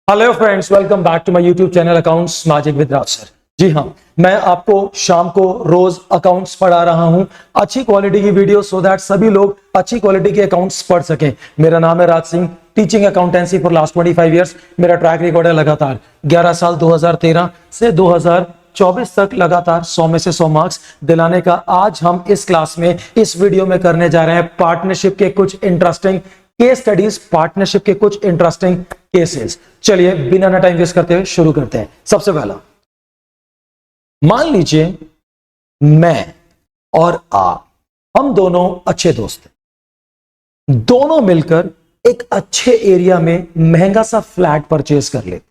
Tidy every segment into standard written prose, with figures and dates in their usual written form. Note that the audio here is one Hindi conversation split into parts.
Hello friends, welcome back to my YouTube channel accounts magic with Raj sir. जी हाँ, मैं आपको शाम को रोज अकाउंट्स पढ़ा रहा हूं, अच्छी क्वालिटी की वीडियो, सो दैट सभी लोग अच्छी क्वालिटी के अकाउंट्स पढ़ सकें। मेरा नाम है Raj Singh, teaching accountancy for last 25 years. मेरा ट्रैक रिकॉर्ड है लगातार 11 साल 2013 से 2024 तक लगातार 100 में से 100 मार्क्स दिलाने का। आज हम इस क्लास में, इस वीडियो में करने जा रहे हैं पार्टनरशिप के कुछ इंटरेस्टिंग केस स्टडीज, पार्टनरशिप के कुछ इंटरेस्टिंग केसेस। चलिए बिना ना टाइम वेस्ट करते हुए शुरू करते हैं। सबसे पहला, मान लीजिए मैं और आप, हम दोनों अच्छे दोस्त हैं। दोनों मिलकर एक अच्छे एरिया में महंगा सा फ्लैट परचेज कर लेते।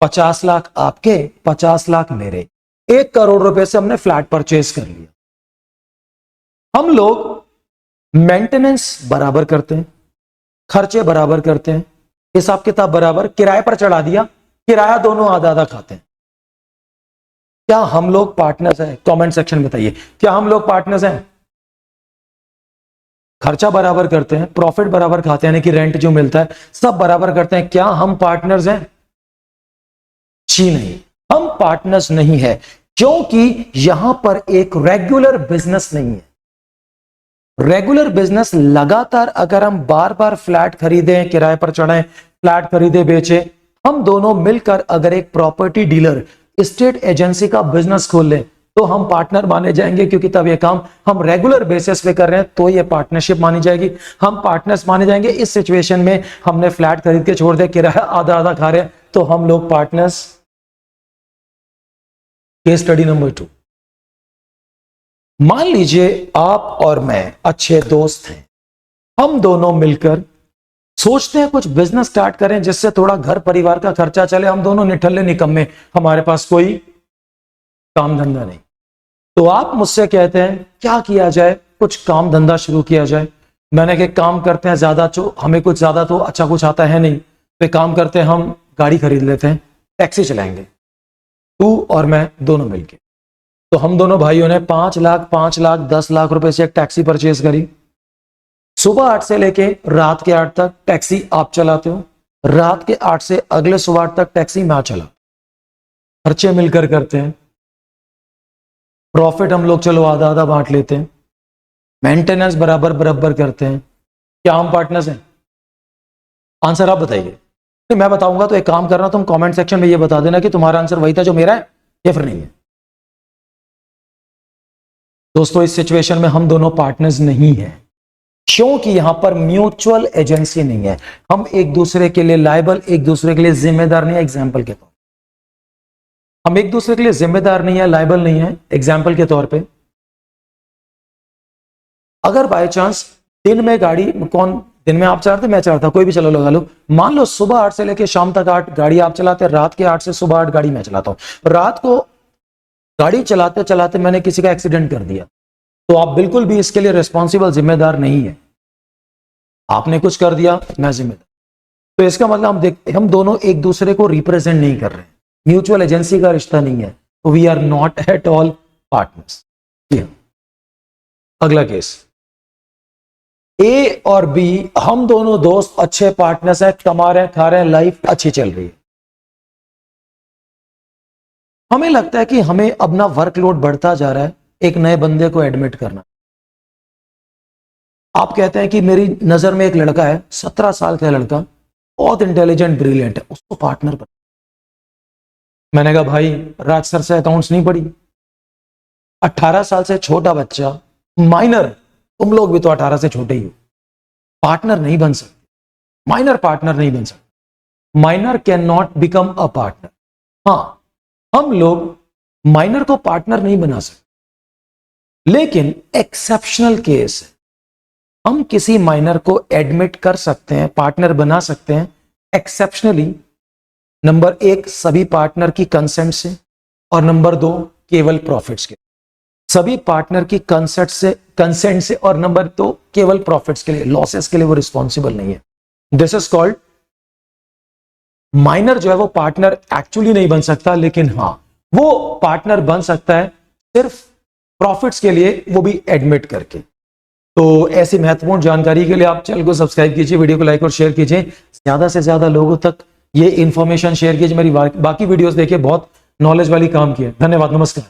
50 लाख आपके, 50 लाख मेरे, 1 करोड़ रुपए से हमने फ्लैट परचेज कर लिया। हम लोग मेंटेनेंस बराबर करते हैं, खर्चे बराबर करते हैं, हिसाब किताब बराबर, किराए पर चढ़ा दिया, किराया दोनों आधा आधा खाते हैं। क्या हम लोग पार्टनर्स हैं? कमेंट सेक्शन में बताइए, क्या हम लोग पार्टनर्स हैं? खर्चा बराबर करते हैं, प्रॉफिट बराबर खाते हैं, यानी कि रेंट जो मिलता है सब बराबर करते हैं। क्या हम पार्टनर्स हैं? जी नहीं, हम पार्टनर्स नहीं है, क्योंकि यहां पर एक रेगुलर बिजनेस नहीं है। रेगुलर बिजनेस लगातार अगर हम बार बार फ्लैट खरीदें, किराए पर चढ़ाएं, फ्लैट खरीदे बेचे, हम दोनों मिलकर अगर एक प्रॉपर्टी डीलर, स्टेट एजेंसी का बिजनेस खोल लें, तो हम पार्टनर माने जाएंगे, क्योंकि तब ये काम हम रेगुलर बेसिस पे कर रहे हैं, तो ये पार्टनरशिप मानी जाएगी, हम पार्टनर्स माने जाएंगे। इस सिचुएशन में हमने फ्लैट खरीद के छोड़ दिया, किराया आधा आधा खा रहे हैं, तो हम लोग पार्टनर्स। केस स्टडी नंबर 2, मान लीजिए आप और मैं अच्छे दोस्त हैं। हम दोनों मिलकर सोचते हैं कुछ बिजनेस स्टार्ट करें जिससे थोड़ा घर परिवार का खर्चा चले। हम दोनों निठल्ले निकम्मे, हमारे पास कोई काम धंधा नहीं। तो आप मुझसे कहते हैं क्या किया जाए, कुछ काम धंधा शुरू किया जाए। मैंने कहा काम करते हैं, ज्यादा हमें कुछ ज्यादा तो अच्छा कुछ आता है नहीं, तो काम करते हैं, हम गाड़ी खरीद लेते हैं, टैक्सी चलाएंगे, तू और मैं दोनों मिलकर। तो हम दोनों भाइयों ने 5 लाख, 5 लाख, 10 लाख रुपए से एक टैक्सी परचेज करी। सुबह 8 से लेके रात के 8 तक टैक्सी आप चलाते हो, रात के 8 से अगले सुबह 8 तक टैक्सी मैं चला। खर्चे मिलकर करते हैं, प्रॉफिट हम लोग चलो आधा आधा बांट लेते हैं, मेंटेनेंस बराबर बराबर करते हैं। क्या हम पार्टनर्स हैं? आंसर आप बताइए। तो मैं बताऊंगा तो एक काम करना, तुम कमेंट सेक्शन में ये बता देना कि तुम्हारा आंसर वही था जो मेरा है या फिर नहीं है। दोस्तों, इस सिचुएशन में हम दोनों पार्टनर्स नहीं हैं, क्योंकि यहां पर म्यूचुअल एजेंसी नहीं है। हम एक दूसरे के लिए लायबल, एक दूसरे के लिए जिम्मेदार नहीं है। एग्जाम्पल के तौर, हम एक दूसरे के लिए जिम्मेदार नहीं है, लायबल नहीं है। एग्जाम्पल के तौर पे, अगर बाय चांस दिन में गाड़ी, कौन दिन में आप चलाते, मैं चलाता, कोई भी चलो लगा लो, मान लो सुबह 8 से लेकर शाम तक 8 गाड़ी आप चलाते हैं, रात के 8 से सुबह 8 गाड़ी मैं चलाता हूं। रात को गाड़ी चलाते चलाते मैंने किसी का एक्सीडेंट कर दिया, तो आप बिल्कुल भी इसके लिए रिस्पॉन्सिबल, जिम्मेदार नहीं है। आपने कुछ कर दिया, मैं जिम्मेदार। तो इसका मतलब हम दोनों एक दूसरे को रिप्रेजेंट नहीं कर रहे, म्यूचुअल एजेंसी का रिश्ता नहीं है, तो we are not at all partners. अगला केस, ए और बी, हम दोनों दोस्त अच्छे पार्टनर्स हैं, कमा रहे हैं, खा रहे हैं, लाइफ अच्छी चल रही है। हमें लगता है कि हमें अपना वर्कलोड बढ़ता जा रहा है, एक नए बंदे को एडमिट करना। आप कहते हैं कि मेरी नजर में एक लड़का है, 17 साल का लड़का, बहुत इंटेलिजेंट, ब्रिलियंट है, उसको पार्टनर बना। मैंने कहा भाई, राज सर से अकाउंट्स नहीं पढ़ी? 18 साल से छोटा बच्चा, माइनर, तुम लोग भी तो 18 से छोटे ही हो, पार्टनर नहीं बन सकते। माइनर पार्टनर नहीं बन सकते। Minor can not become a partner. हाँ, हम लोग माइनर को पार्टनर नहीं बना सकते, लेकिन एक्सेप्शनल केस है, हम किसी माइनर को एडमिट कर सकते हैं, पार्टनर बना सकते हैं एक्सेप्शनली। नंबर 1, सभी पार्टनर की कंसेंट से, और नंबर 2, केवल प्रॉफिट्स के। सभी पार्टनर की कंसेंट से, और नंबर 2, केवल प्रॉफिट्स के लिए, लॉसेस के लिए वो रिस्पॉन्सिबल नहीं है। दिस इज कॉल्ड, माइनर जो है वो पार्टनर एक्चुअली नहीं बन सकता, लेकिन हां वो पार्टनर बन सकता है सिर्फ प्रॉफिट्स के लिए, वो भी एडमिट करके। तो ऐसी महत्वपूर्ण जानकारी के लिए आप चैनल को सब्सक्राइब कीजिए, वीडियो को लाइक और शेयर कीजिए, ज्यादा से ज्यादा लोगों तक ये इंफॉर्मेशन शेयर कीजिए, मेरी बाकी वीडियोस देखिए, बहुत नॉलेज वाली काम की है। धन्यवाद, नमस्कार।